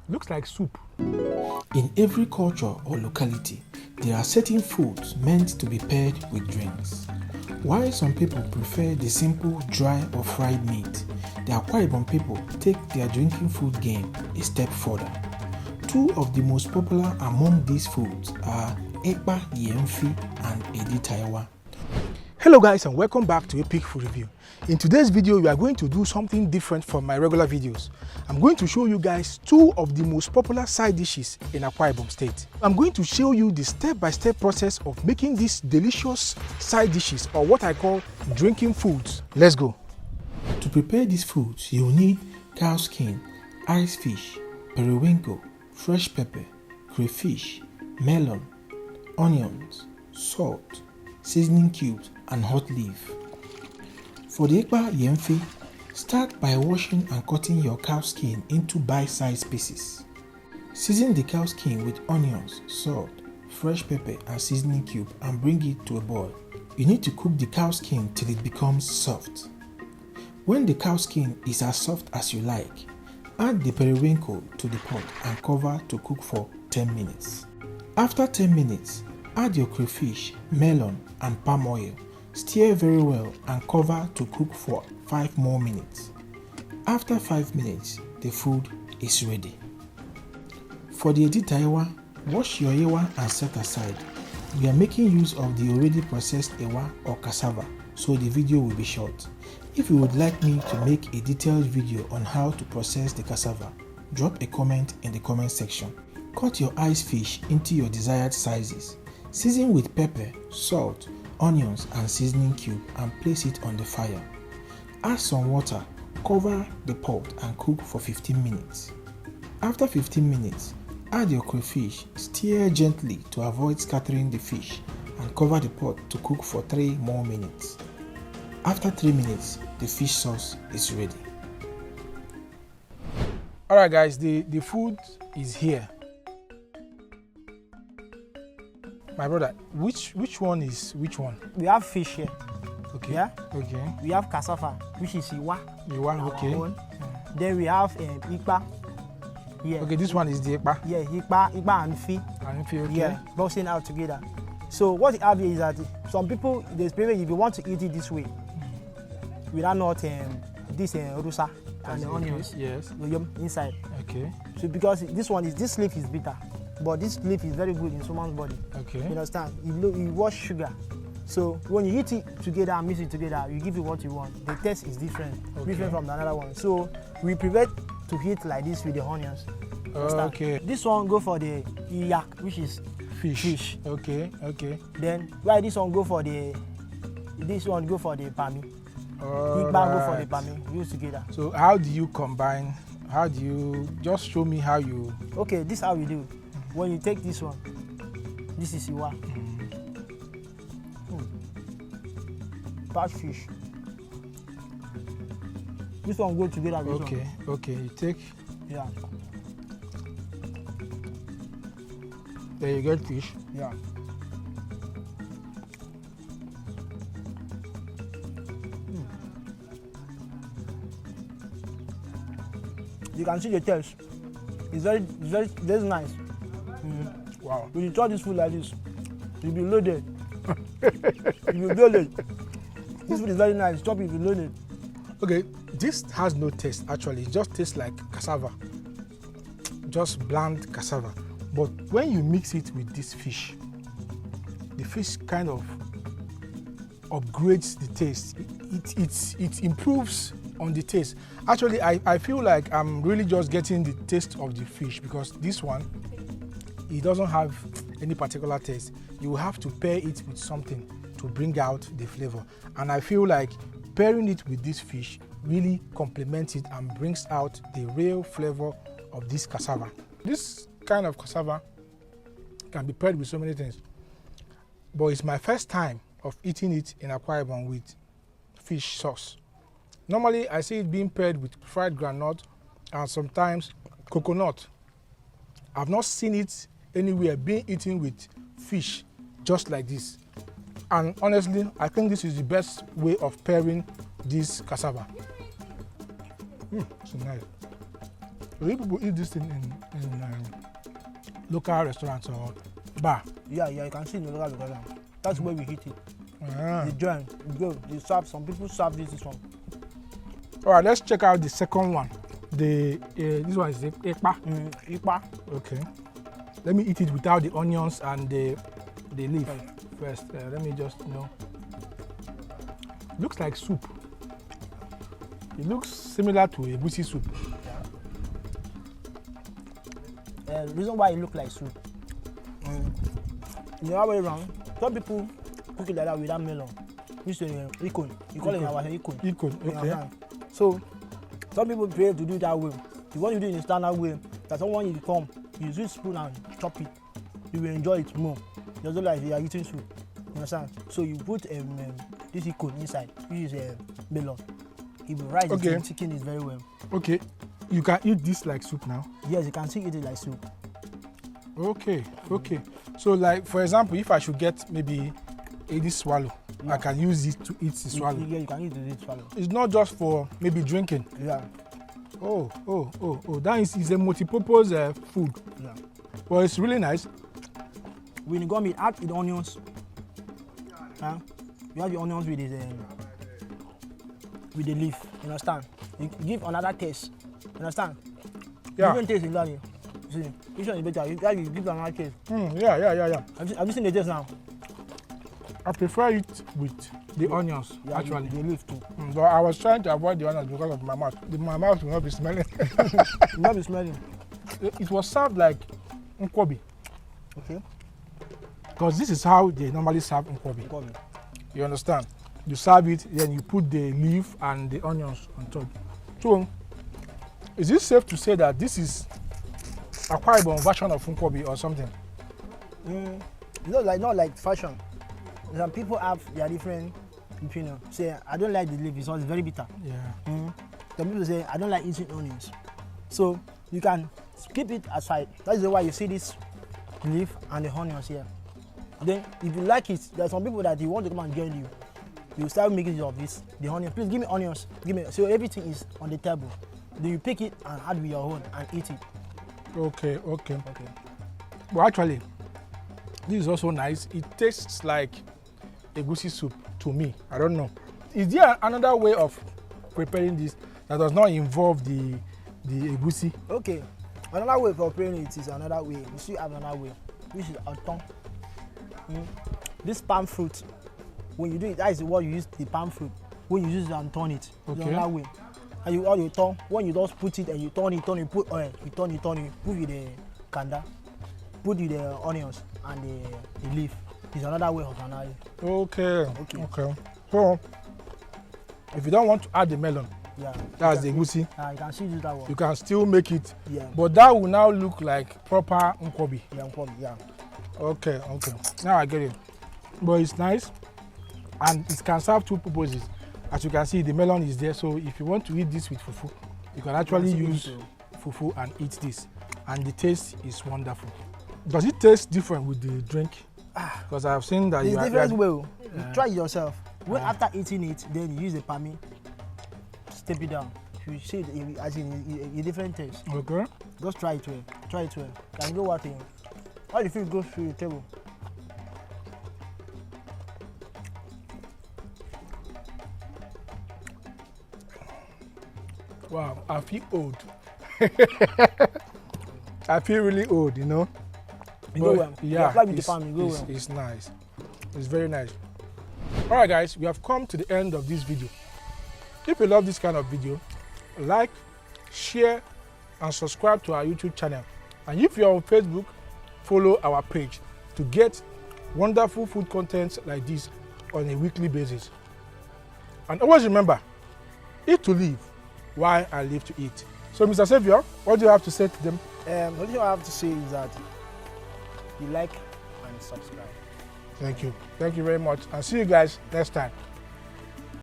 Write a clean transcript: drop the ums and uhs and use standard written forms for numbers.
Looks like soup. In every culture or locality, there are certain foods meant to be paired with drinks. While some people prefer the simple dry or fried meat, the Akwa Ibom people take their drinking food game a step further. Two of the most popular among these foods are Ekpa Yemfi and Edita Iwa. Hello guys, and welcome back to Epic Food Review. In today's video, we are going to do something different from my regular videos. I'm going to show you guys two of the most popular side dishes in Akwa Ibom State. I'm going to show you the step-by-step process of making these delicious side dishes, or what I call drinking foods. Let's go. To prepare these foods, you'll need cow skin, ice fish, periwinkle, fresh pepper, crayfish, melon, onions, salt, seasoning cubes, and hot leaf. For the Ekpa Yemfi, start by washing and cutting your cow skin into bite-sized pieces. Season the cow skin with onions, salt, fresh pepper, and seasoning cube and bring it to a boil. You need to cook the cow skin till it becomes soft. When the cow skin is as soft as you like, add the periwinkle to the pot and cover to cook for 10 minutes. After 10 minutes, add your crayfish, melon, and palm oil. Stir very well and cover to cook for 5 more minutes. After 5 minutes, the food is ready. For the Edita Iwa, wash your Iwa and set aside. We are making use of the already processed Iwa or cassava, so the video will be short. If you would like me to make a detailed video on how to process the cassava, drop a comment in the comment section. Cut your ice fish into your desired sizes. Season with pepper, salt, onions, and seasoning cube and place it on the fire. Add some water, cover the pot and cook for 15 minutes. After 15 minutes, add your crayfish, stir gently to avoid scattering the fish, and cover the pot to cook for 3 more minutes. After 3 minutes, the fish sauce is ready. Alright guys, the food is here. My brother, which one is which one? We have fish here. Okay. Yeah. Okay. We have cassava, which is Iwa. Iwa, okay. Then we have Ikpa. Yeah. Okay, this one is the Ekpa. Yeah, Ikpa and Fi. And Fi, okay. Yeah, boxing out together. So what you have here is that some people, they prefer if you want to eat it this way, without not this rusa and the onions. Yes. Inside. Okay. So because this leaf is bitter, but this leaf is very good in someone's body. Okay. You understand? You wash sugar. So when you eat it together and mix it together, you give it what you want. The taste is different, different from the another one. So we prefer to eat like this with the onions. Okay. This one go for the yak, which is fish. Okay. Okay. Then why this one go for the pami. Ikpa go for the pami. Use together. So how do you combine? How do you just show me how you? Okay, this is how we do. When you take this one, this is Iwa. Patch fish. This one go together with Okay. one. Okay. You take. Yeah. There you get fish. Yeah. You can see the taste. It's very nice. Wow. When you try this food like this, you'll be loaded. You'll be loaded. This food is very nice. Chop it, you'll be loaded. Okay, this has no taste actually. It just tastes like cassava. Just bland cassava. But when you mix it with this fish, the fish kind of upgrades the taste. It improves on the taste. Actually, I feel like I'm really just getting the taste of the fish, because this one, it doesn't have any particular taste. You have to pair it with something to bring out the flavor. And I feel like pairing it with this fish really complements it and brings out the real flavor of this cassava. This kind of cassava can be paired with so many things. But it's my first time of eating it in Akwa Ibom with fish sauce. Normally, I see it being paired with fried groundnut and sometimes coconut. I've not seen it anywhere being eaten with fish just like this. And honestly, I think this is the best way of pairing this cassava. It's nice. Do you people eat this thing in local restaurants or bar? Yeah, you can see in the local restaurant. That's where we eat it. Ah. The joint, they serve, some people serve this one. All right, let's check out the second one. This one is the ekpa. Ipa. Okay. Let me eat it without the onions and the leaf first. Let me just, looks like soup. It looks similar to a egusi soup. The reason why it looks like soup, the other way around, some people cook it like that without melon. This is ikon. You call it in our ikon. Ikon, okay. So some people prefer to do it that way. The one you do in the standard way, that someone you come, you use spoon and chop it, you will enjoy it more. Just like you are eating soup. You understand? So you put this ikon inside, which is melon. If you rice the chicken is very well. Okay. You can eat this like soup now? Yes, you can still eat it like soup. Okay, okay. So like, for example, if I should get maybe this swallow, I can use it to eat the swallow. Yeah, you can eat the swallow. It's not just for maybe drinking. Yeah. Oh. That is a multi-purpose food. Yeah. Well, it's really nice. When you go meat, add the onions. You have the onions with the leaf. You understand? You give another taste. You understand? Yeah. Different taste in that. See, which one is better? You give another taste. Yeah. Have you seen the taste now? I prefer it with the onions, Yeah, actually. the leaf too. But I was trying to avoid the onions because of my mouth. My mouth will not be smelling. You not be smelling. It was served like nkwobi. Okay. Because this is how they normally serve nkwobi. You understand? You serve it, then you put the leaf and the onions on top. So, is it safe to say that this is Akwa Ibom version of nkwobi or something? Not like fashion. Some people have their different opinion. Say, I don't like the leaf, it's very bitter. Yeah. Some people say, I don't like eating onions. So you can keep it aside. That's why you see this leaf and the onions here. Then if you like it, there are some people that you want to come and join you. You start making use of this, the onion. Please give me onions. So everything is on the table. Then you pick it and add with your own and eat it. Okay. Well, actually, this is also nice. It tastes like egusi soup to me. I don't know. Is there another way of preparing this that does not involve the egusi? Okay. Another way of preparing it is another way. You still have another way, which is atong. This palm fruit, when you do it, that is what you use the palm fruit. When you use it and turn it, it's another way. And you turn, when you just put it and you turn it, you put oil, you turn it, put with the kanda, put with the onions and the leaf. It's another way of another. Okay. So, if you don't want to add the melon, that's the egusi. You can still do that one. You can still make it. Yeah. But that will now look like proper nkwobi. Yeah, nkwobi, yeah. Okay. Now I get it. But it's nice, and it can serve two purposes. As you can see, the melon is there. So if you want to eat this with fufu, you can actually use fufu and eat this, and the taste is wonderful. Does it taste different with the drink? Because I've seen that it's different way. You try it yourself. When after eating it, then you use the palmy, step it down. You see it as in a different taste. Okay. Just try it well. Can you go what thing? How do you feel goes through the table? Wow, I feel old. I feel really old, you know. You go well. Yeah, it's nice. It's very nice. All right, guys, we have come to the end of this video. If you love this kind of video, like, share, and subscribe to our YouTube channel. And if you're on Facebook, follow our page to get wonderful food content like this on a weekly basis. And always remember, eat to live, while I live to eat. So, Mr. Savior, what do you have to say to them? What I have to say is that you like and subscribe. Thank you. Thank you very much. And see you guys next time.